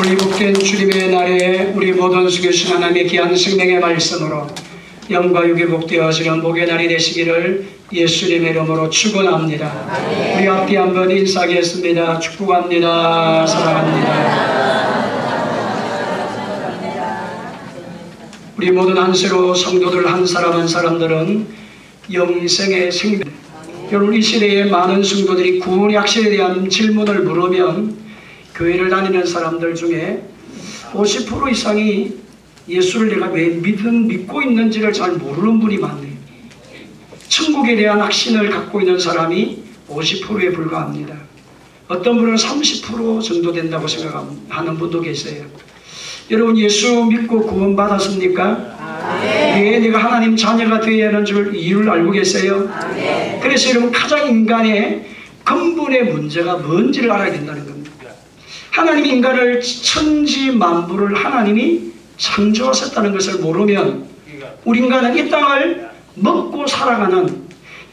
우리 복된 주님의 날에 우리 모든 속에신 하나님의 귀한 생명의 말씀으로 영과 육이 복되어지는 복의 날이 되시기를 예수님의 이름으로 축원합니다. 우리 앞뒤 한번 인사하겠습니다. 축복합니다. 사랑합니다. 우리 모든 한세로 성도들 한 사람 한 사람들은 영생의 생명. 여러분, 이 시대에 많은 성도들이 구원의 확신에 대한 질문을 물으면 교회를 다니는 사람들 중에 50% 이상이 예수를 내가 왜 믿고 있는지를 잘 모르는 분이 많네요. 천국에 대한 확신을 갖고 있는 사람이 50%에 불과합니다. 어떤 분은 30% 정도 된다고 생각하는 분도 계세요. 여러분, 예수 믿고 구원받았습니까? 왜 내가 하나님 자녀가 되어야 하는 줄 이유를 알고 계세요? 그래서 여러분, 가장 인간의 근본의 문제가 뭔지를 알아야 된다는 겁니다. 하나님 인간을 천지 만부를 하나님이 창조하셨다는 것을 모르면 우리 인간은 이 땅을 먹고 살아가는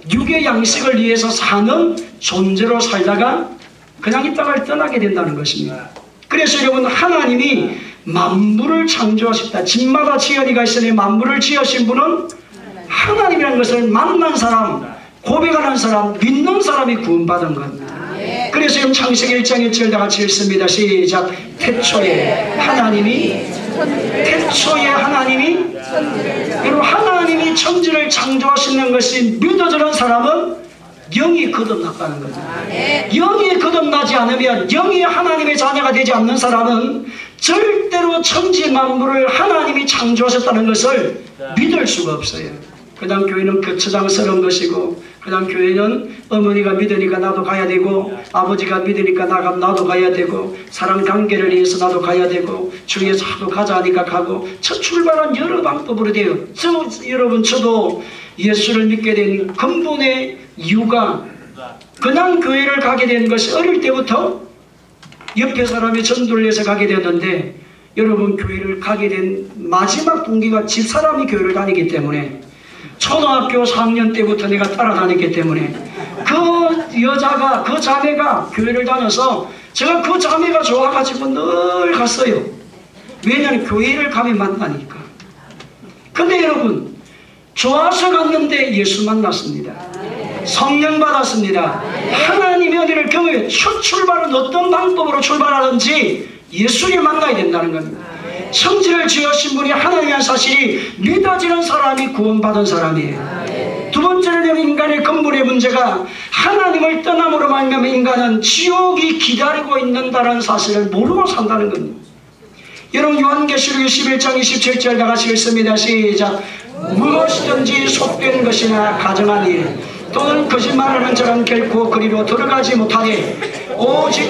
육의 양식을 위해서 사는 존재로 살다가 그냥 이 땅을 떠나게 된다는 것입니다. 그래서 여러분, 하나님이 만물을 창조하셨다. 집마다 지연이가 있으니 만물을 지으신 분은 하나님이라는 것을 만난 사람, 고백하는 사람, 믿는 사람이 구원받은 겁니다. 그래서 지금 창세기 1장 1절 다 같이 읽습니다. 시작. 태초에 하나님이 여러분, 하나님이 천지를 창조하시는 것이 믿어지는 사람은 영이 거듭났다는 거죠. 영이 거듭나지 않으면, 영이 하나님의 자녀가 되지 않는 사람은 절대로 천지 만물을 하나님이 창조하셨다는 것을 믿을 수가 없어요. 그냥 교회는 거처장스러운 것이고, 그냥 교회는 어머니가 믿으니까 나도 가야 되고, 아버지가 믿으니까 나도 가야 되고, 사람 관계를 위해서 나도 가야 되고, 주위에서 하도 가자 하니까 가고, 첫 출발은 여러 방법으로 돼요. 여러분, 저도 예수를 믿게 된 근본의 이유가 그냥 교회를 가게 된 것이 어릴 때부터 옆에 사람이 전도를 해서 가게 되었는데, 여러분, 교회를 가게 된 마지막 동기가 집사람이 교회를 다니기 때문에, 초등학교 4학년 때부터 내가 따라다녔기 때문에 그 여자가, 그 자매가 교회를 다녀서 제가 그 자매가 좋아가지고 늘 갔어요. 왜냐하면 교회를 가면 만나니까. 근데 여러분, 좋아서 갔는데 예수 만났습니다. 성령 받았습니다. 하나님의 은혜를 경험해. 첫 출발은 어떤 방법으로 출발하는지 예수를 만나야 된다는 겁니다. 천지를 지으신 분이 하나님이라는 사실이 믿어지는 사람이 구원받은 사람이에요. 두 번째는 인간의 근본의 문제가 하나님을 떠남으로 말미암아 인간은 지옥이 기다리고 있는다는 사실을 모르고 산다는 겁니다. 여러분, 요한계시록 11장 27절 다 같이 읽습니다. 시작. 무엇이든지 속된 것이나 가정한 일 또는 거짓말하는 자는 결코 그리로 들어가지 못하되 오직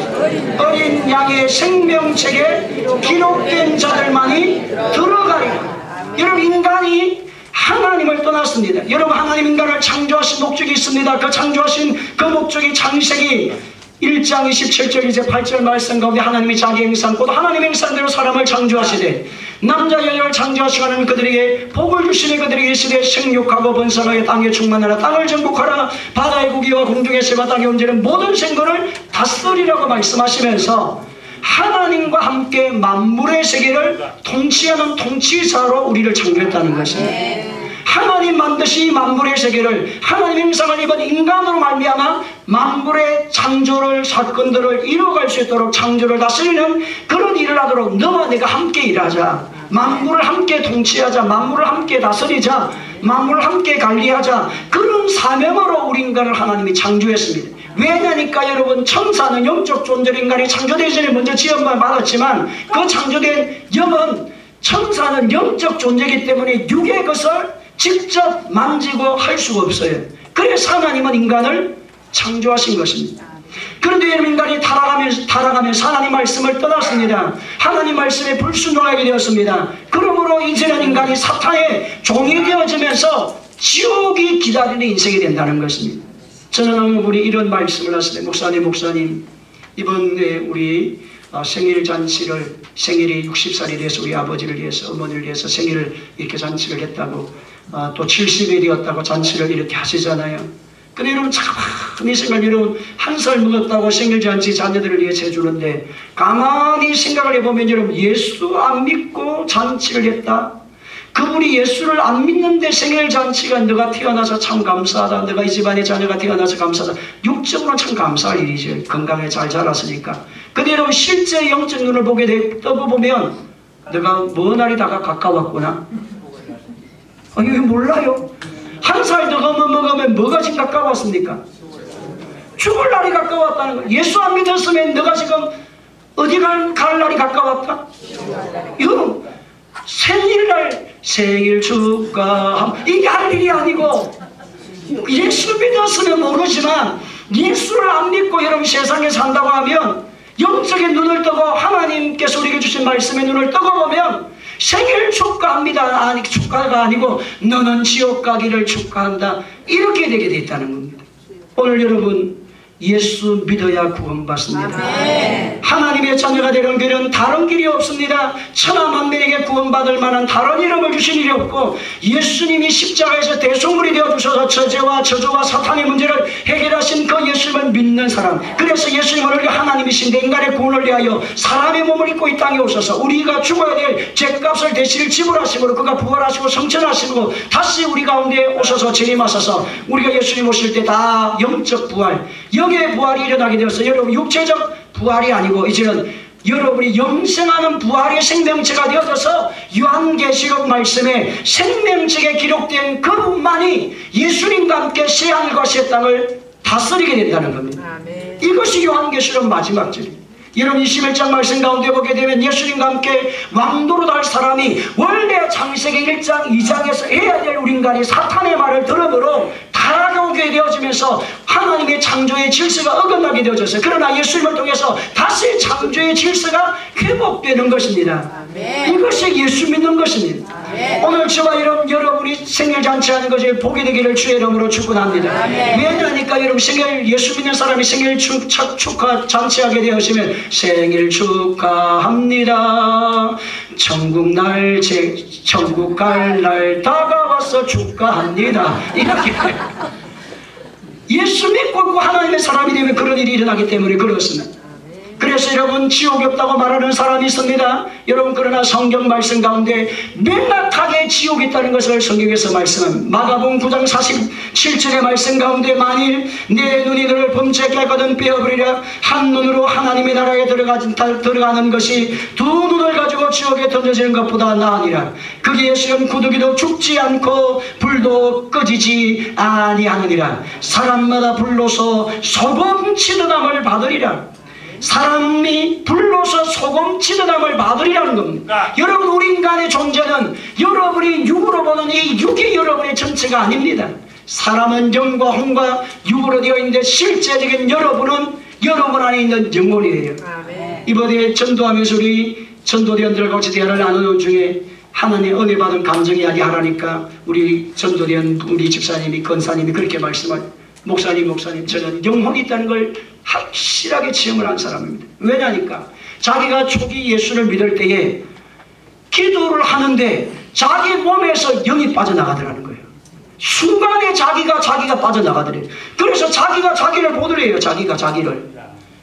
어린 양의 생명책에 기록된 자들만이 들어가리라. 여러분, 인간이 하나님을 떠났습니다. 여러분, 하나님 인간을 창조하신 목적이 있습니다. 그 창조하신 그 목적이 창세기 1장 27절 이제 8절 말씀 가운데 하나님이 자기 형상 곧 하나님의 형상대로 사람을 창조하시되 남자 여자를 창조하시고 하나님 그들에게 복을 주시니 그들에게 이르시되 생육하고 번성하여 땅에 충만하라. 땅을 정복하라. 바다의 고기와 공중의 새와 땅에 움직이는 모든 생물을 다스리라고 말씀하시면서 하나님과 함께 만물의 세계를 통치하는 통치자로 우리를 창조했다는 것입니다. 하나님 만드시 만물의 세계를 하나님 형상을 입은 인간으로 말미암아 만물의 창조를, 사건들을 이루어갈 수 있도록 창조를 다스리는 그런 일을 하도록 너와 내가 함께 일하자. 만물을 함께 통치하자. 만물을 함께 다스리자. 만물을 함께 관리하자. 그런 사명으로 우리 인간을 하나님이 창조했습니다. 왜냐니까 여러분, 천사는 영적 존재로 인간이 창조되기 전에 먼저 지음만 받았지만 그 창조된 영은, 천사는 영적 존재이기 때문에 육의 것을 직접 만지고 할 수가 없어요. 그래서 하나님은 인간을 창조하신 것입니다. 그런데 여러분, 인간이 타락하면서 하나님 말씀을 떠났습니다. 하나님 말씀에 불순종하게 되었습니다. 그러므로 이제는 인간이 사탄의 종이 되어지면서 지옥이 기다리는 인생이 된다는 것입니다. 저는 우리 이런 말씀을 하시는데, 목사님 이번에 우리 생일 잔치를, 생일이 60살이 돼서 우리 아버지를 위해서, 어머니를 위해서 생일을 이렇게 잔치를 했다고, 또 70이 되었다고 잔치를 이렇게 하시잖아요. 근데 여러분, 이 생각, 여러분, 한 살 먹었다고 생일잔치 자녀들을 위해서 해주는데, 가만히 생각을 해보면, 여러분, 예수 안 믿고 잔치를 했다. 그분이 예수를 안 믿는데 생일잔치가 너가 태어나서 참 감사하다. 너가 이 집안의 자녀가 태어나서 감사하다. 육적으로는 참 감사할 일이죠. 건강에 잘 자랐으니까. 근데 여러분, 실제 영적 눈을 보게 떠보면 너가 뭐 날이 다가 가까웠구나. 이거 몰라요. 한 살 더 먹으면 뭐가 지금 가까웠습니까? 죽을 날이 가까웠다는 거예요. 예수 안 믿었으면 너가 지금 어디 갈 날이 가까웠다? 이거 생일날 생일 축하함 이게 할 일이 아니고, 예수 믿었으면 모르지만 예수를 안 믿고 여러분 세상에 산다고 하면 영적인 눈을 뜨고 하나님께서 우리에게 주신 말씀의 눈을 뜨고 보면 생일 축하합니다. 아니, 축하가 아니고 너는 지옥 가기를 축하한다. 이렇게 되게 돼 있다는 겁니다. 오늘 여러분, 예수 믿어야 구원받습니다. 아멘. 하나님의 자녀가 되는 길은 다른 길이 없습니다. 천하 만민에게 구원받을 만한 다른 이름을 주신 일이 없고, 예수님이 십자가에서 대속물이 되어주셔서 저죄와 저주와 사탄의 문제를 해결하신 그 예수님을 믿는 사람, 그래서 예수님은 우리 하나님이신데 인간의 구원을 위하여 사람의 몸을 입고 이 땅에 오셔서 우리가 죽어야 될 죄값을 대신을 지불하심으로 그가 부활하시고 성천하시고 다시 우리 가운데 오셔서 재림하셔서 우리가 예수님 오실 때 다 영적 부활, 영의 부활이 일어나게 되어서 여러분 육체적 부활이 아니고 이제는 여러분이 영생하는 부활의 생명체가 되어져서 요한계시록 말씀에 생명책에 기록된 그분만이 예수님과 함께 새하늘과 새 땅을 다스리게 된다는 겁니다. 아멘. 이것이 요한계시록 마지막 절입니다. 여러분 21장 말씀 가운데 보게 되면 예수님과 함께 왕도로 갈 사람이 원래 창세기 1장 2장에서 해야 될 우리 인간이 사탄의 말을 들음으로 타락하게 되어지면서 하나님의 창조의 질서가 어긋나게 되어졌어요. 그러나 예수님을 통해서 다시 창조의 질서가 회복되는 것입니다. 아멘. 이것이 예수 믿는 것입니다. 아멘. 오늘 저와 여러분이 생일잔치하는 것을 보게 되기를 주의 이름으로 축원합니다. 왜냐하니까 여러분 예수 믿는 사람이 생일 축하 잔치하게 되어지면 생일 축하합니다. 천국 갈 날 다가와서 축하합니다. 이렇게 예수 믿고 하나님의 사람이 되면 그런 일이 일어나기 때문에 그렇습니다. 그래서 여러분 지옥이 없다고 말하는 사람이 있습니다. 여러분 그러나 성경 말씀 가운데 명확하게 지옥이 있다는 것을 성경에서 말씀합니다. 마가복음 9장 47절의 말씀 가운데 만일 내 눈이 너를 범죄케 하거든 빼어버리라. 한 눈으로 하나님의 나라에 들어가는 것이 두 눈을 가지고 지옥에 던져지는 것보다 나으니라. 거기에 쓰인 구더기도 죽지 않고 불도 꺼지지 아니하느니라. 사람마다 불로서 소금 치듯함을 받으리라. 사람이 불로서 소금 치듯함을 받으리라는 겁니다. 여러분 우리 인간의 존재는 여러분이 육으로 보는 이 육이 여러분의 전체가 아닙니다. 사람은 영과 혼과 육으로 되어 있는데 실제적인 여러분은 여러분 안에 있는 영혼이에요. 이번에 전도하면서 우리 전도대원들과 같이 대화를 나누는 중에 하나님 은혜 받은 감정이 아니하라니까 우리 전도대원 우리 집사님이 권사님이 그렇게 말씀을 목사님 저는 영혼이 있다는 걸 확실하게 체험을 한 사람입니다. 왜냐니까 자기가 초기 예수를 믿을 때에 기도를 하는데 자기 몸에서 영이 빠져나가더라는 거예요. 순간에 자기가 빠져나가더래요. 그래서 자기가 자기를 보더래요. 자기가 자기를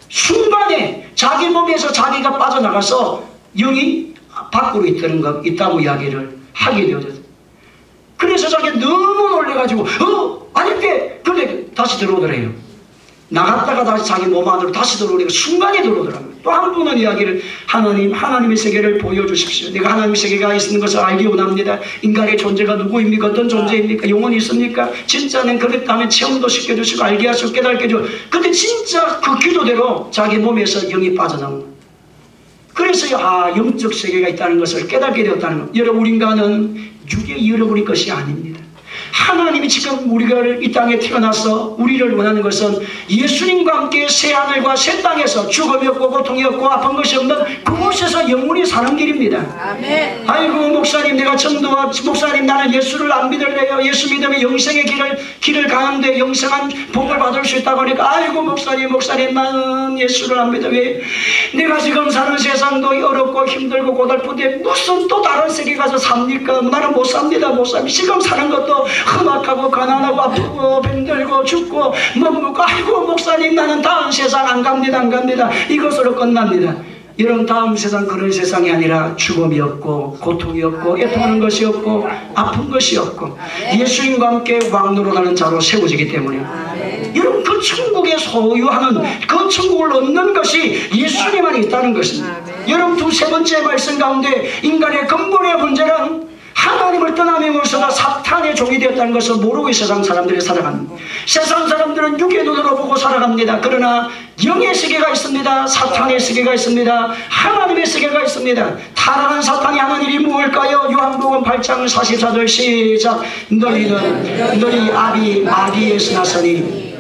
순간에 자기 몸에서 자기가 빠져나가서 영이 밖으로 있다고 이야기를 하게 되어졌어요. 그래서 자기가 너무 놀래가지고 아닌데 그런데 다시 들어오더래요. 나갔다가 다시 자기 몸 안으로 다시 들어오니까 순간에 들어오더라고요. 또 한 분은 이야기를 하나님의 세계를 보여주십시오. 내가 하나님의 세계가 있는 것을 알기 원합니다. 인간의 존재가 누구입니까? 어떤 존재입니까? 영혼이 있습니까? 진짜는 그렇다면 체험도 시켜주시고 알게 하시고 깨닫게 해주고. 근데 진짜 그 기도대로 자기 몸에서 영이 빠져나온 거예요. 그래서 영적 세계가 있다는 것을 깨닫게 되었다는 것. 여러분 우리 인간은 육에 잃어버린 것이 아닙니다. 하나님이 지금 우리가 이 땅에 태어나서 우리를 원하는 것은 예수님과 함께 새하늘과 새 땅에서 죽음이 없고 고통이 없고 아픈 것이 없는 그곳에서 영원히 사는 길입니다. 아멘. 아이고 목사님 내가 전도와 목사님 나는 예수를 안 믿을래요. 예수 믿으면 영생의 길을 가는데 영생한 복을 받을 수 있다고 하니까 아이고 목사님 나는 예수를 안 믿어. 왜 내가 지금 사는 세상도 어렵고 힘들고 고달픈데 무슨 또 다른 세계 가서 삽니까? 나는 못 삽니다. 못 삽니다. 지금 사는 것도 험악하고 가난하고 아프고 병들고 죽고 먹고 아이고 목사님 나는 다음 세상 안 갑니다. 이것으로 끝납니다. 여러분 다음 세상 그런 세상이 아니라 죽음이 없고 고통이 없고 애통하는 것이 없고 아픈 것이 없고 예수님과 함께 왕노릇하는 자로 세워지기 때문에 여러분 그 천국에 소유하는 그 천국을 얻는 것이 예수님만 있다는 것입니다. 여러분 세 번째 말씀 가운데 인간의 근본의 문제는 하나님을 떠나면서도 사탄의 종이 되었다는 것을 모르고 세상 사람들이 살아갑니다. 세상 사람들은 육의 눈으로 보고 살아갑니다. 그러나 영의 세계가 있습니다. 사탄의 세계가 있습니다. 하나님의 세계가 있습니다. 타락한 사탄이 하는 일이 무엇일까요? 요한복음 8장 44절 시작. 너희 아비 마귀에서 나서니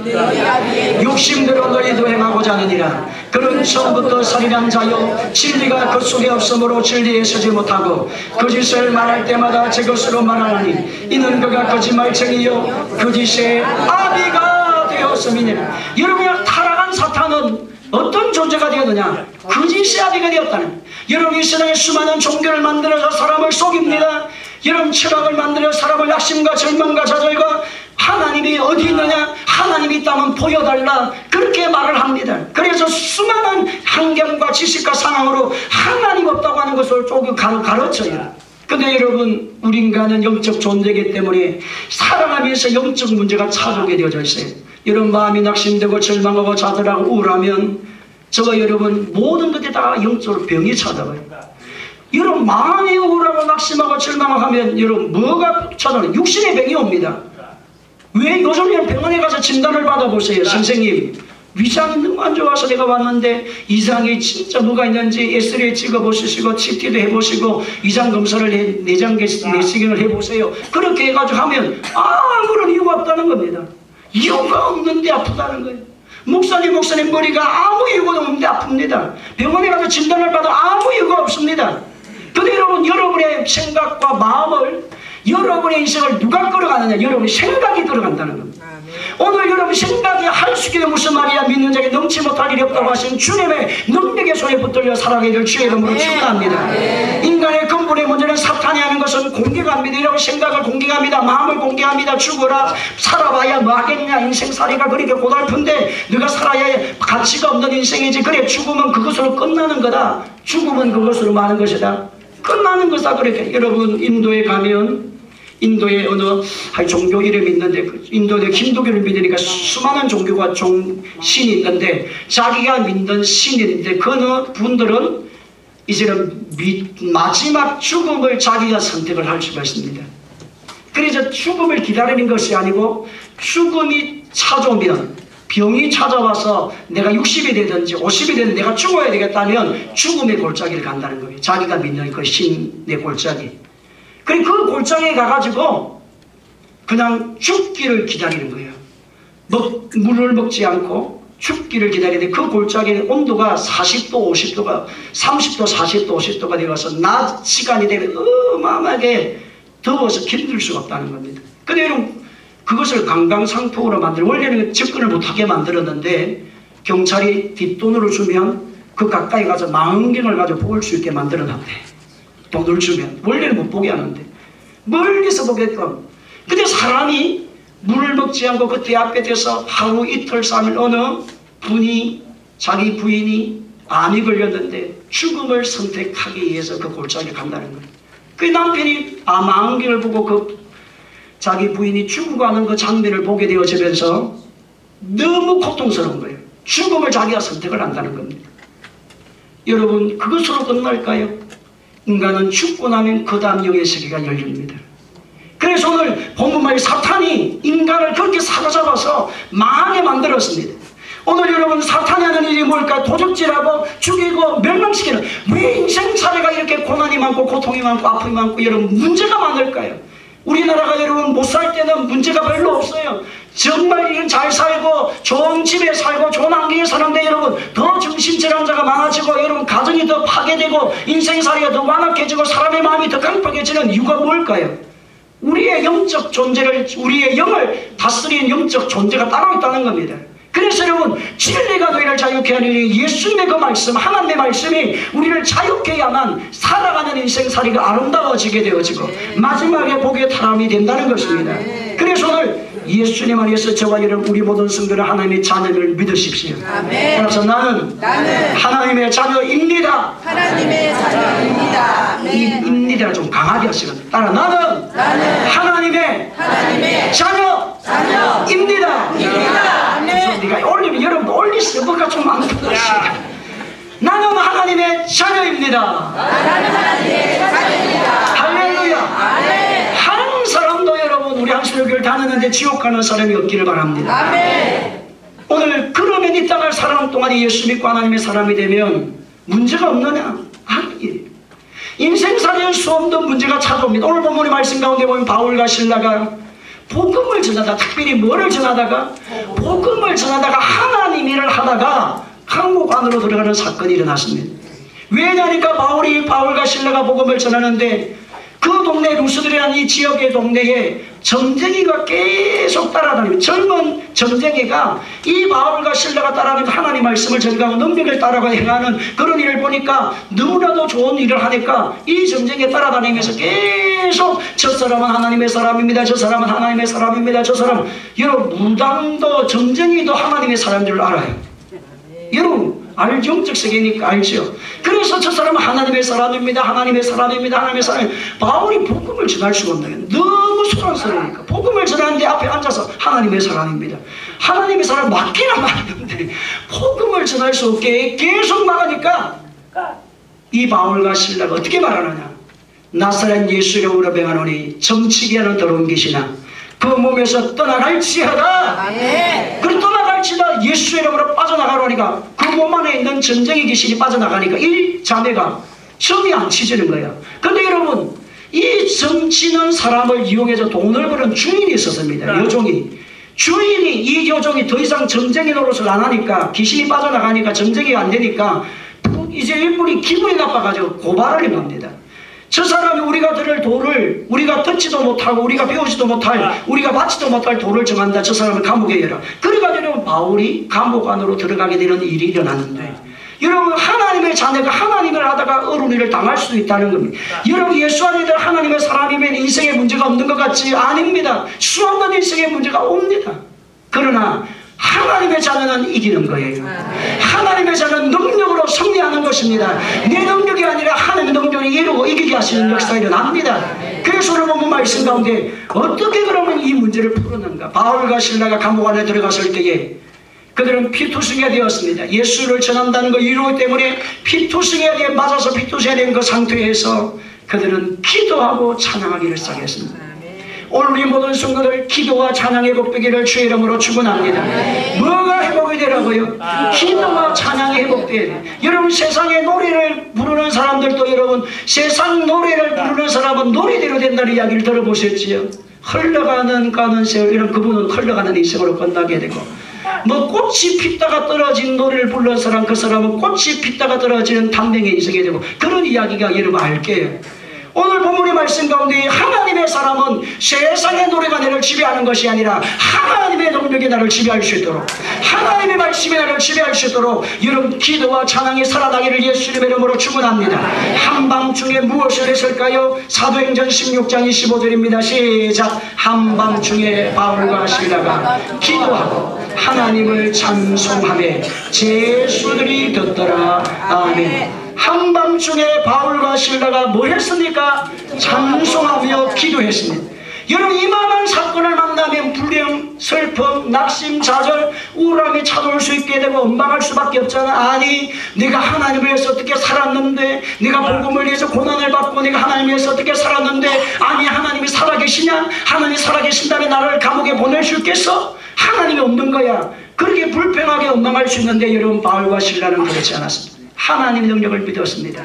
욕심대로 너희도 행하고자 하느니라. 그는 처음부터 살인한 자요 진리가 그 속에 없으므로 진리에 서지 못하고 거짓을 말할 때마다 제 것으로 말하나니 이는 그가 거짓말쟁이요 거짓의 아비가 되었음이니라. 여러분 타락한 사탄은 어떤 존재가 되었느냐? 거짓의 아비가 되었다는. 여러분 이 세상에 수많은 종교를 만들어서 사람을 속입니다. 여러분 철학을 만들어 사람을 낙심과 절망과 좌절과 하나님이 어디 있느냐? 하나님이 있다면 보여달라. 그렇게 말을 합니다. 그래서 수많은 환경과 지식과 상황으로 하나님 없다고 하는 것을 조금 가르쳐요. 근데 여러분 우리 인간은 영적 존재이기 때문에 살아가면서 영적 문제가 찾아오게 되어져 있어요. 여러분 마음이 낙심되고 절망하고 좌절하고 우울하면 저와 여러분 모든 것에 다 영적으로 병이 찾아와요. 여러분 마음이 우울하고 낙심하고 절망하면 여러분 뭐가 찾아와요? 육신의 병이 옵니다. 왜 요즘에는 병원에 가서 진단을 받아보세요. 선생님 위장이 너무 안 좋아서 내가 왔는데 이상이 진짜 뭐가 있는지 엑스레이 찍어보시고 CT도 해보시고 위장 검사를 내장 내시경을 해보세요. 그렇게 해가지고 하면 아무런 이유가 없다는 겁니다. 이유가 없는데 아프다는 거예요. 목사님 머리가 아무 이유가 없는데 아픕니다. 병원에 가서 진단을 받아 아무 이유가 없습니다. 근데 여러분 여러분의 생각과 마음을 여러분의 인생을 누가 끌어가느냐? 여러분의 생각이 끌어간다는 겁니다. 오늘 여러분 생각이 할 수 있게 무슨 말이야? 믿는 자에게 넘치 못할 일이 없다고 하신 주님의 능력의 손에 붙들려 살아가게 될 주의 이름으로 축원합니다. 인간의 근본의 문제는 사탄이 하는 것은 공개합니다. 여러분 생각을 공개합니다. 마음을 공개합니다. 죽어라 살아봐야 뭐 하겠냐? 인생살이가 그렇게 고달픈데 네가 살아야 가치가 없는 인생이지. 그래 죽으면 그것으로 끝나는 거다. 죽으면 그것으로 마는 것이다. 끝나는 것이다. 그렇게 여러분 인도에 가면 인도에 어느 종교 이름이 있는데 인도에 힌두교를 믿으니까 수많은 종교가 신이 있는데 자기가 믿는 신인데 그 분들은 이제는 마지막 죽음을 자기가 선택을 할 수가 있습니다. 그래서 죽음을 기다리는 것이 아니고 죽음이 찾아오면 병이 찾아와서 내가 60이 되든지 50이 되든 내가 죽어야 되겠다면 죽음의 골짜기를 간다는 거예요. 자기가 믿는 그 신의 골짜기. 그리고 그 골짜기에 가가지고 그냥 죽기를 기다리는 거예요. 물을 먹지 않고 죽기를 기다리는데 그 골짜기의 온도가 40도, 50도가 30도, 40도, 50도가 되어서 낮 시간이 되면 어마어마하게 더워서 견딜 수가 없다는 겁니다. 근데 여러분 그것을 강강상통으로 만들어 원래는 접근을 못하게 만들었는데 경찰이 뒷돈으로 주면 그 가까이 가서 망원경을 가지고 볼 수 있게 만들어놨대. 돈을 주면 원래는 못 보게 하는데 멀리서 보게끔. 근데 사람이 물을 먹지 않고 그 대 앞에 대서 하루 이틀 3일 어느 분이 자기 부인이 암이 걸렸는데 죽음을 선택하기 위해서 그 골짜기에 간다는 거예요. 그 남편이 망원경을 보고 그 자기 부인이 죽어가는 그 장면을 보게 되어지면서 너무 고통스러운 거예요. 죽음을 자기가 선택을 한다는 겁니다. 여러분 그것으로 끝날까요? 인간은 죽고 나면 그 다음 영의 세계가 열립니다. 그래서 오늘 본문말에 사탄이 인간을 그렇게 사로잡아서 망하게 만들었습니다. 오늘 여러분 사탄이 하는 일이 뭘까? 도적질하고 죽이고 멸망시키는. 왜 인생 사례가 이렇게 고난이 많고 고통이 많고 아픔이 많고 여러분 문제가 많을까요? 우리나라가 여러분 못 살 때는 문제가 별로 없어요. 정말 이런 잘 살고 좋은 집에 살고 좋은 환경에 사는데 여러분 더 정신질환자가 많아지고 여러분 가정이 더 파괴되고 인생살이가 더 완악해지고 사람의 마음이 더 강팍해지는 이유가 뭘까요? 우리의 영적 존재를, 우리의 영을 다스리는 영적 존재가 따로 있다는 겁니다. 그래서 여러분 진리가 너희를 자유케 하리니 예수님의 그 말씀, 하나님의 말씀이 우리를 자유케 해야만 살아가는 인생살이가 아름다워지게 되어지고 마지막에 복의 타람이 된다는 것입니다. 그래서 오늘 예수님 안에서 저와 여러분 우리 모든 성도는 하나님의 자녀를 믿으십시오. 그래서 나는 하나님의 자녀입니다. 하나님의 자녀입니다. 이 입니다가 좀 강하게 하시고 따라 나는 하나님의 자녀입니다. 네가 올리면 여러분도 올리세요. 뭐가 좀 안 들었습니다. 나는 하나님의 자녀입니다. 할렐루야. 한 사람도 여러분 우리 한수교회를 다니는데 지옥 가는 사람이 없기를 바랍니다. 오늘 그러면 이 땅을 살아가는 동안에 예수 믿고 하나님의 사람이 되면 문제가 없느냐? 아니, 인생살이의 수없는 문제가 찾아옵니다. 오늘 본문의 말씀 가운데 보면 바울과 실라가 복음을 전하다가, 특별히 뭐를 전하다가? 복음을 전하다가 하나님 일을 하다가 감옥 안으로 들어가는 사건이 일어났습니다. 왜냐니까 바울과 실라가 복음을 전하는데 그 동네 루스드라는 이 지역의 동네에 점쟁이가 계속 따라다니고 젊은 점쟁이가 이 바울과 실라가 따라다니면서 하나님 말씀을 전가하고 능력을 따라가 행하는 그런 일을 보니까 너무나도 좋은 일을 하니까 이 점쟁이가 따라다니면서 계속 저 사람은 하나님의 사람입니다. 저 사람은 하나님의 사람입니다. 저 사람 여러분 무당도 점쟁이도 하나님의 사람인 줄 알아요. 여러분 알죠? 영적 세계니까 알죠. 그래서 저 사람은 하나님의 사람입니다. 하나님의 사람입니다. 하나님의 사람. 바울이 복음을 전할 수가 없는 게 너무 소란스러우니까 복음을 전하는데 앞에 앉아서 하나님의 사람입니다. 하나님의 사람 맞기나 맞는데 복음을 전할 수 없게 계속 말하니까 이 바울과 실라가 어떻게 말하느냐? 나사렛 예수 이름으로 명하노니 점치게 하는 더러운 귀신아 그 몸에서 떠나갈지어다. 그리고 떠나갈지어다 예수 이름으로 빠져나가려니까 그 몸 안에 있는 점쟁이 귀신이 빠져나가니까 이 자매가 점이 안 치지는 거야. 근데 여러분 이 점치는 사람을 이용해서 돈을 버는 주인이 있었습니다. 여종이. 주인이 이 여종이 더 이상 점쟁이 노릇을 안 하니까 귀신이 빠져나가니까 점쟁이가 안 되니까 이제 일꾼이 기분이 나빠가지고 고발을 해봅니다. 저 사람이 우리가 들을 돌을 우리가 듣지도 못하고 우리가 배우지도 못할 우리가 받지도 못할 돌을 정한다. 저 사람을 감옥에 열어. 그래가지고 바울이 감옥 안으로 들어가게 되는 일이 일어났는데 여러분 하나님의 자녀가 하나님을 하다가 어려운 일을 당할 수도 있다는 겁니다. 여러분 예수 안에 들 하나님의 사람이면 인생에 문제가 없는 것 같지? 아닙니다. 수없는 인생에 문제가 옵니다. 그러나 하나님의 자녀는 이기는 거예요. 하나님의 자녀는 능력으로 승리하는 것입니다. 내 능력이 아니라 하나님의 능력이 이루고 이기게 하시는 역사가 일어납니다. 그래서 오늘 본문 말씀 가운데 어떻게 그러면 이 문제를 풀었는가? 바울과 실라가 감옥 안에 들어갔을 때에 그들은 피투성이가 되었습니다. 예수를 전한다는 거 이루기 때문에 피투성이에 맞아서 피투성이 된 그 상태에서 그들은 기도하고 찬양하기를 시작했습니다. 오늘 우리 모든 성도들 기도와 찬양의 복되기를 주의 이름으로 축원합니다. 뭐가 회복이 되라고요? 기도와 찬양이 회복돼야 돼요. 여러분 세상의 노래를 부르는 사람들도 여러분 세상 노래를 부르는 사람은 노래대로 된다는 이야기를 들어보셨지요? 흘러가는 세월 이런 그분은 흘러가는 인생으로 끝나게 되고 뭐 꽃이 피다가 떨어진 노래를 부르는 사람 그 사람은 꽃이 피다가 떨어지는 단명에 인생이 되고 그런 이야기가 여러분 알게요. 오늘 본문의 말씀 가운데 하나님의 사람은 세상의 노래가 나를 지배하는 것이 아니라 하나님의 능력이 나를 지배할 수 있도록 하나님의 말씀이 나를 지배할 수 있도록 여러분 기도와 찬양이 살아나기를 예수님의 이름으로 축원합니다. 한밤중에 무엇을 했을까요? 사도행전 16장 25절입니다. 시작. 한밤중에 바울과 실라가 기도하고 하나님을 찬송하며 제수들이 듣더라. 아멘. 한밤중에 바울과 실라가 뭐 했습니까? 찬송하며 기도했습니다. 여러분 이만한 사건을 만나면 불행, 슬픔, 낙심, 좌절, 우울함이 찾아올 수 있게 되고 원망할 수밖에 없잖아. 아니 내가 하나님을 위해서 어떻게 살았는데 내가 복음을 위해서 고난을 받고 내가 하나님을 위해서 어떻게 살았는데 아니 하나님이 살아계시냐? 하나님이 살아계신다면 나를 감옥에 보낼 수 있겠어? 하나님이 없는 거야. 그렇게 불평하게 원망할 수 있는데 여러분 바울과 실라는 그렇지 않았습니다. 하나님의 능력을 믿었습니다.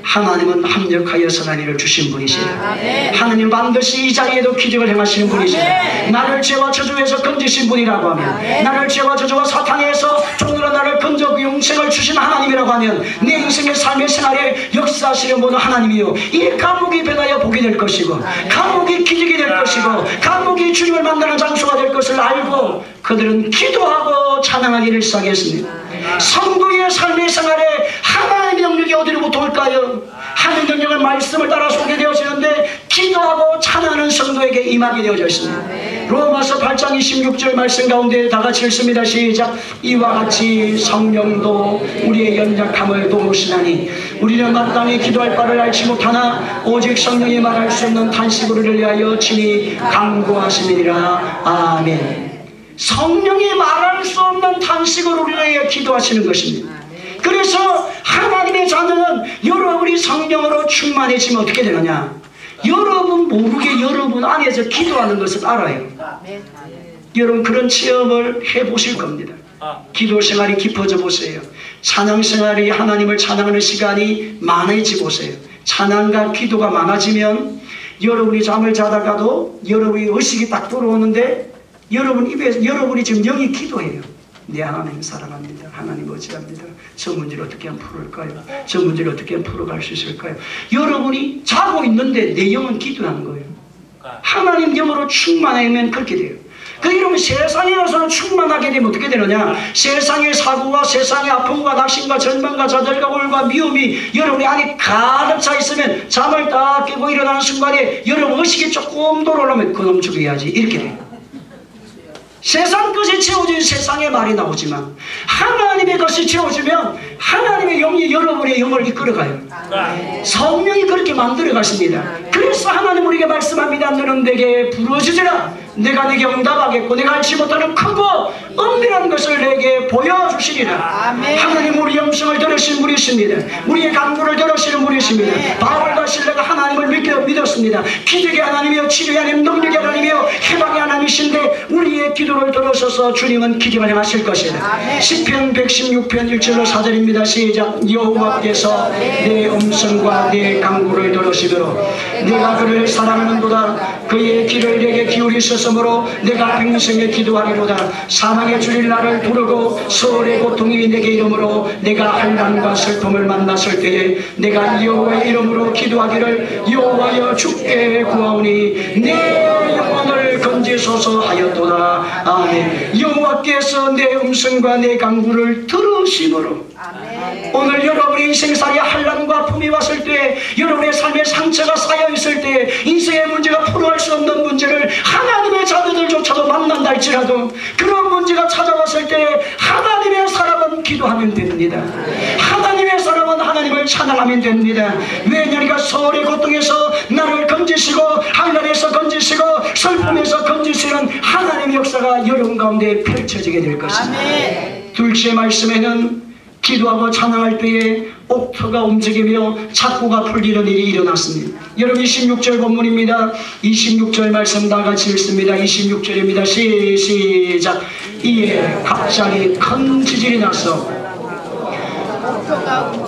하나님은 합력하여 선한 일을 주신 분이시다. 하나님 반드시 이 자리에도 기적을 행하시는 분이시다. 나를 죄와 저주에서 건지신 분이라고 하면, 나를 죄와 저주와 사탄에서 종으로 나를 건져 영생을 주신 하나님이라고 하면, 내 인생의 삶의 생활에 역사하시는 분은 하나님이요, 이 감옥이 변하여 복이 될 것이고, 감옥이 기적이 될 것이고, 감옥이 주님을 만나는 장소가 될 것을 알고 그들은 기도하고 찬양하기를 시작했습니다. 성도의 삶의 생활에 하나님의 영역이 어디로부터 올까요? 하나님의 영역은 말씀을 따라 소개되어지는데 기도하고 찬양하는 성도에게 임하게 되어져 있습니다. 로마서 8장 26절 말씀 가운데 다 같이 읽습니다. 시작. 이와 같이 성령도 우리의 연약함을 도우시나니 우리는 마땅히 기도할 바를 알지 못하나 오직 성령이 말할 수 없는 탄식으로 위하여 친히 간구하시느니라. 아멘. 성령이 말할 수 없는 탄식으로 우리에게 기도하시는 것입니다. 그래서 하나님의 자녀는 여러분이 성령으로 충만해지면 어떻게 되느냐? 여러분 모르게 여러분 안에서 기도하는 것을 알아요. 여러분 그런 체험을 해보실 겁니다. 기도 생활이 깊어져 보세요. 찬양 생활이 하나님을 찬양하는 시간이 많아지 보세요. 찬양과 기도가 많아지면 여러분이 잠을 자다가도 여러분이 의식이 딱 들어오는데 여러분 입에서 여러분이 지금 영이 기도해요. 네, 하나님 사랑합니다. 하나님 어찌합니다. 저 문제를 어떻게 하면 풀을까요? 저 문제를 어떻게 하면 풀어갈 수 있을까요? 여러분이 자고 있는데 내 영은 기도하는 거예요. 하나님 영으로 충만하면 그렇게 돼요. 그러면 세상에 가서는 충만하게 되면 어떻게 되느냐? 세상의 사고와 세상의 아픔과 낙심과 절망과 좌절과 우울과 미움이 여러분의 안에 가득 차 있으면 잠을 딱 깨고 일어나는 순간에 여러분 의식이 조금 더 올라오면 그놈 죽여야지 이렇게 돼요. 세상 것이 채워진 세상의 말이 나오지만 하나님의 것이 채워지면 하나님의 영이 여러분의 영을 이끌어가요. 성령이 그렇게 만들어 가십니다. 그래서 하나님 우리에게 말씀합니다. 너는 내게 부르짖으라. 내가 내게 응답하겠고 내가 알지 못하는 크고 은밀한 것을 내게 보여주시리라. 하나님 우리 영성을 들으신 분이십니다. 우리의 간구를 들으시는 분이십니다. 바울과 실레가 하나님을 믿었습니다. 기적의 하나님이여 치료의 하나님 능력의 하나님이여 해방의 하나님이신데 우리의 기도를 들으셔서 주님은 기적을 행하실 것이다. 시편 116편 1절로 4절입니다. 시작. 여호와께서 내 음성과 내 간구를 들으시도록 내가 그를 사랑하는도다. 그의 귀를 내게 기울이셨으므로 내가 평생에 기도하리로다. 사망의 주일 나를 부르고 서울의 고통이 내게 이름으로 내가 환난과 슬픔을 만났을 때에 내가 여호와의 이름으로 기도하기를 여호와여 주께 구하오니 내 영혼을 건지소서 하였도다. 아멘. 여호와께서 내 음성과 내 간구를 들으심으로 오늘 여러분의 인생살이 환난과 아픔이 왔을 때 여러분의 삶에 상처가 쌓여있을 때 인생의 문제가 풀어갈 수 없는 문제를 하나님의 자녀들조차도 만난다 할지라도 그런 문제가 찾아왔을 때 하나님의 사람은 기도하면 됩니다. 하나님의 사람은 하나님을 찬양하면 됩니다. 왜냐니까 서울의 고통에서 나를 건지시고 환난에서 건지시고 슬픔에서 건지시는 하나님의 역사가 여러분 가운데 펼쳐지게 될 것입니다. 둘째 말씀에는 기도하고 찬양할 때에 옥토가 움직이며 착고가 풀리는 일이 일어났습니다. 여러분 26절 본문입니다. 26절 말씀 다 같이 읽습니다. 26절입니다. 시작. 이에 갑자기 큰 지진이 나서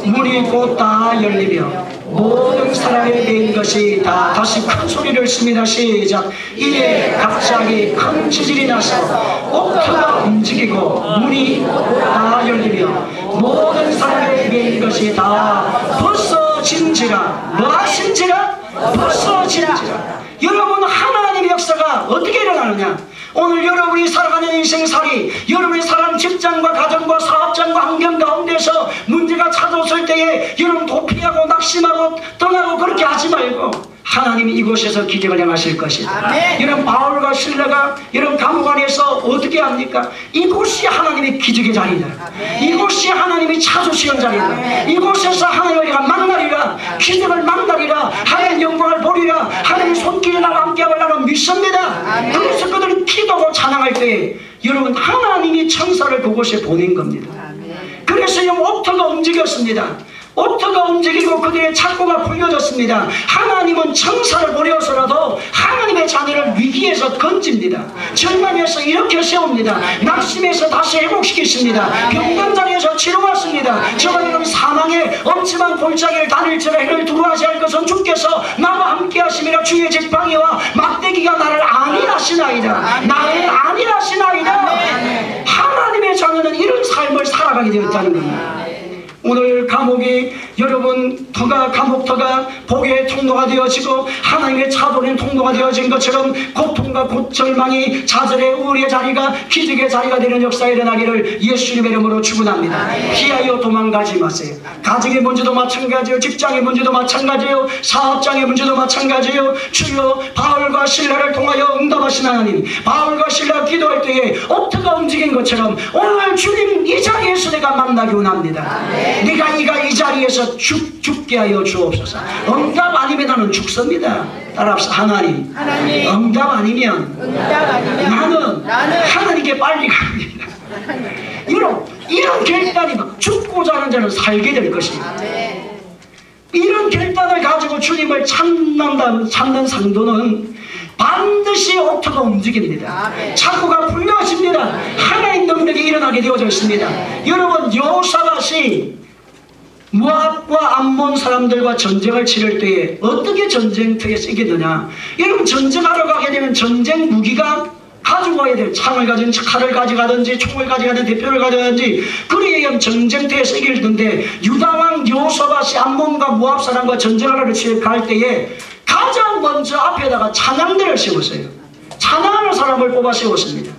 문이 곧 다 열리며 모든 사람에 대한 것이 다 다시 큰 소리를 씁니다. 시작. 이에 갑자기 큰 지진이 나서 옥토가 움직이고 문이 곧 다 열리며 모든 사람에 대한 것이 다 벗어진지라. 뭐 하신지라? 벗어진지라. 여러분 하나님의 역사가 어떻게 일어나느냐? 오늘 여러분이 살아가는 인생살이 여러분이 살아가는 직장과 가정과 사업장과 환경 가운데서 문제가 찾아왔을 때에 여러분 도피하고 낙심하고 떠나고 그렇게 하지 말고 하나님이 이곳에서 기적을 행하실 것이다. 여러분 바울과 실레가 여러분 감옥 안에서 어떻게 합니까? 이곳이 하나님의 기적의 자리다. 이곳이 하나님이 찾으시는 자리다. 이곳에서 하나님을 우리가 만나리라. 기적을 만나리라. 하나님의 영광을 보리라. 하나님의 손길이 나와 함께하고 나는 믿습니다. 그래서 그들은 기도하고 찬양할 때 여러분 하나님이 천사를 그곳에 보낸 겁니다. 그래서 이 옥토가 움직였습니다. 오토가 움직이고 그들의 착고가 풀려졌습니다. 하나님은 청사를 보내어서라도 하나님의 자녀를 위기에서 건집니다. 절망에서 이렇게 세웁니다. 낙심에서 다시 회복시키십니다. 병명장에서 치료받습니다. 저가 여러분 사망의 엄침한 골짜기를 다닐지라 해를 두려워하지 할 것은 주께서 나와 함께 하심이라. 주의 지팡이와 막대기가 나를 안위하시나이다. 나를 안위하시나이다. 하나님의 자녀는 이런 삶을 살아가게 되었다는 겁니다. 오늘 감옥이 여러분 감옥터가 복의 통로가 되어지고 하나님의 차도는 통로가 되어진 것처럼 고통과 절망이 좌절의 우울의 자리가 기적의 자리가 되는 역사가 일어나기를 예수님의 이름으로 축원합니다. 피하여 도망가지 마세요. 가정의 문제도 마찬가지예요. 직장의 문제도 마찬가지예요. 사업장의 문제도 마찬가지예요. 주여 바울과 실라를 통하여 응답하신 하나님, 바울과 실라가 기도할 때에 옥터가 움직인 것처럼 오늘 주님 이 자리에서 내가 만나기 원합니다. 네가 이 자리에서 죽게 하여 주옵소서. 응답 아니면 나는 죽습니다. 따라합시다. 하나님, 응답 아니면 나는 하나님께 빨리 갑니다. 이런 결단이 막 죽고자 하는 자는 살게 될 것입니다. 이런 결단을 가지고 주님을 찾는 상도는 반드시 옥토가 움직입니다. 착고가 풀려집니다. 하나님 능력이 일어나게 되어져 있습니다. 여러분 여호사밧이 모압과 암몬 사람들과 전쟁을 치를 때에 어떻게 전쟁터에 쓰겠느냐. 여러분 전쟁하러 가게 되면 전쟁 무기가 가지고 와야 돼요. 창을 가진 칼을 가져가든지 총을 가져가든 대표를 가져가든지 그에 의하면 전쟁터에 쓰기를 던데 유다왕 여호사밧이 암몬과 모압 사람과 전쟁하러 갈 때에 가장 먼저 앞에다가 찬양대를 세웠어요. 찬양하는 사람을 뽑아 세웠습니다.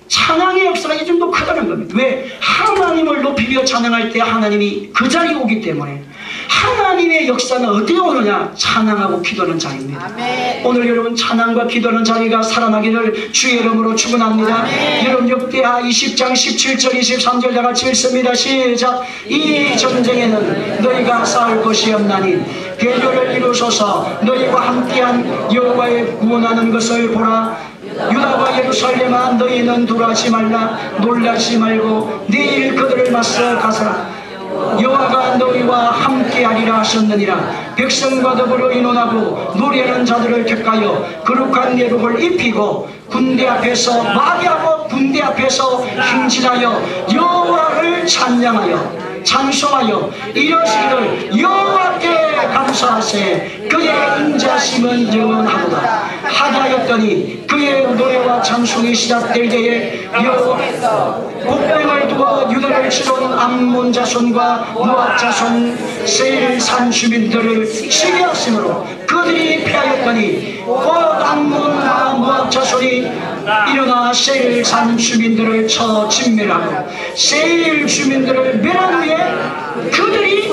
찬양의 역사가 이 정도 크다는 겁니다. 왜? 하나님을 높이며 찬양할 때 하나님이 그 자리에 오기 때문에. 하나님의 역사는 어디에 오느냐? 찬양하고 기도하는 자리입니다. 아멘. 오늘 여러분 찬양과 기도하는 자리가 살아나기를 주의 이름으로 축원합니다. 아멘. 여러분 역대하 20장 17절 23절 다 같이 읽습니다. 시작. 이 전쟁에는 너희가 싸울 것이 없나니 대교를 이루소서. 너희와 함께한 여호와의 구원하는 것을 보라. 유다와 예루살렘아 너희는 두려워하지 말라. 놀라지 말고 내일 그들을 맞서 가서라. 여호와가 너희와 함께하리라 하셨느니라. 백성과 더불어 의논하고 노래하는 자들을 택하여 거룩한 예복을 입히고 군대 앞에서 마귀하고 군대 앞에서 행진하여 여호와를 찬양하여 찬송하여 이러시기를 여호와께 감사하세. 그의 인자심은 영원하도다 하게 하였더니 그의 노래와 찬송이 시작될 때에 곡병을 두어 유다를 치러온 암몬 자손과 모압 자손 세일산 주민들을 치게 하심으로 그들이 패하였더니 곧 암몬과 모압 자손이 일어나 세일산 주민들을 쳐 진멸하고 세일 주민들을 멸한 후에 그들이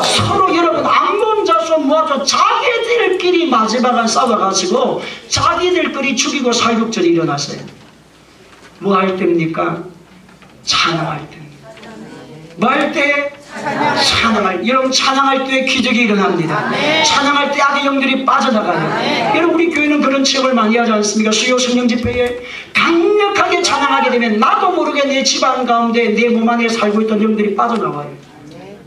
서로 여러분 암몬 자손 모압 자손 자기들끼리 마지막에 싸워가지고 자기들끼리 죽이고 살육전이 일어났어요. 뭐 할 때입니까? 찬양할 때입니다. 뭐 할 때? 찬양할. 여러분 찬양할 때 기적이 일어납니다. 찬양할 때 악의 영들이 빠져나가요. 여러분 우리 교회는 그런 체험을 많이 하지 않습니까? 수요 성령 집회에 강력하게 찬양하게 되면 나도 모르게 내 집안 가운데 내 몸 안에 살고 있던 영들이 빠져나와요.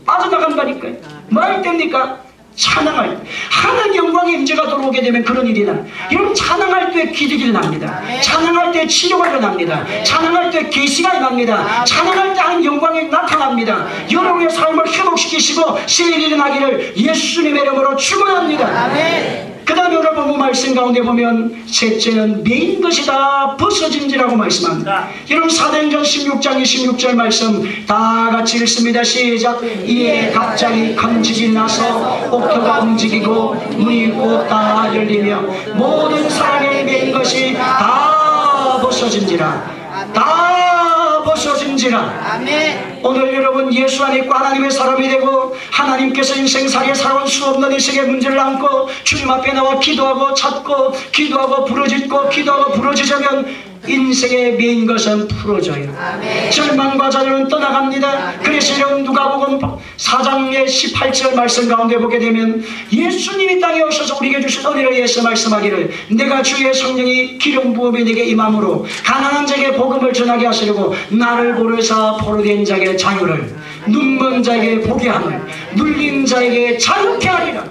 빠져나간다니까요. 뭐 할 때입니까? 찬양할 때. 하나님 영광의 임재가 들어오게 되면 그런 일이 나요. 여러분 찬양할 때 기적이 일어납니다. 찬양할 때 치료가 일어납니다. 찬양할 때 계시가 일어납니다. 찬양할 때 하나님 영광이 나타납니다. 여러분의 삶을 회복시키시고 시일이 일어나기를 예수님의 이름으로 축원합니다. 그 다음에 오늘 본문 말씀 가운데 보면 셋째는 메인 것이다 벗어진지라고 말씀합니다. 여러분 사도행전 16장 26절 말씀 다 같이 읽습니다. 시작. 이에 갑자기 큰 지진이 나서 옥토가 움직이고 문이 곧 다 열리며 모든 사람의 메인 것이 다 벗어진지라. 다 벗어진지라. 아멘. 오늘 여러분 예수 안에 있고 하나님의 사람이 되고 하나님께서 인생살이에 살아온 수 없는 인생의 문제를 안고 주님 앞에 나와 기도하고 찾고 기도하고 부르짖고 기도하고 부르짖으면 인생에 메인 것은 풀어져요. 절망과 좌절은 떠나갑니다. 그래서 이런 누가복음 4장의 18절 말씀 가운데 보게 되면 예수님이 땅에 오셔서 우리에게 주신 은혜를 위해서 말씀하기를 내가 주의 성령이 기름 부음이 내게 임함으로 가난한 자에게 복음을 전하게 하시려고 나를 보내사 포로된 자에게 자유를 눈먼 자에게 보게 함을 눌린 자에게 자유케 하리라.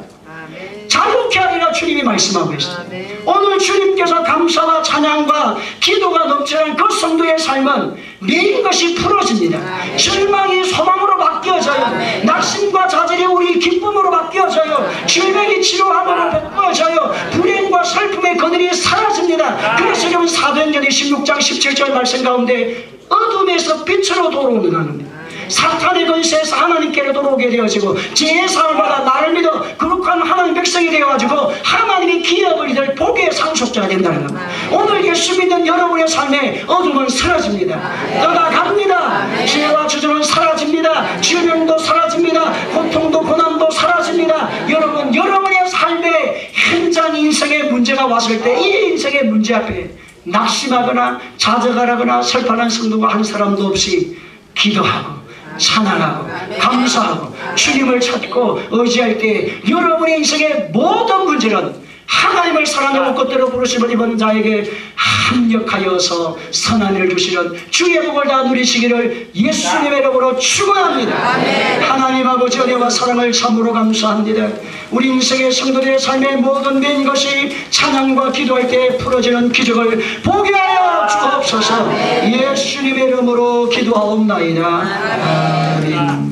자유케 하리라 주님이 말씀하고 있어요. 오늘 주님께서 감사와 찬양과 기도가 넘치는 그 성도의 삶은 메인 것이 풀어집니다. 절망이 소망으로 바뀌어져요. 낙심과 좌절이 우리 기쁨으로 바뀌어져요. 질병이 치료함으로 바뀌어져요. 불행과 슬픔의 그늘이 사라집니다. 그래서 여러분 사도행전 16장 17절 말씀 가운데 어둠에서 빛으로 돌아오는 하나님, 사탄의 권세에서 하나님께로 돌아오게 되어지고 제4일마다 나를 믿어 거룩한 하나님 백성이 되어가지고 하나님이 기업을 이들 복의 상속자가 된다는 겁니다. 오늘 예수 믿는 여러분의 삶에 어둠은 사라집니다. 떠나갑니다. 죄와 주저는 사라집니다. 질병도 사라집니다. 고통도 고난도 사라집니다. 여러분, 여러분의 삶에 현장 인생의 문제가 왔을 때 이 인생의 문제 앞에 낙심하거나 좌절하거나 슬퍼하는 성도가 한 사람도 없이 기도하고 찬양하고 감사하고 주님을 찾고 의지할 때 여러분의 인생의 모든 문제는 하나님을 사랑하고 것대로 부르심을 입은 자에게 합력하여서 선한 일을 주시는 주의 복을 다 누리시기를 예수님의 이름으로 축원합니다. 하나님 아버지 은혜와 사랑을 참으로 감사합니다. 우리 인생의 성도들의 삶의 모든 메인 것이 찬양과 기도할 때 풀어지는 기적을 보게 하여 주옵소서. 예수님의 이름으로 기도하옵나이다. 아멘.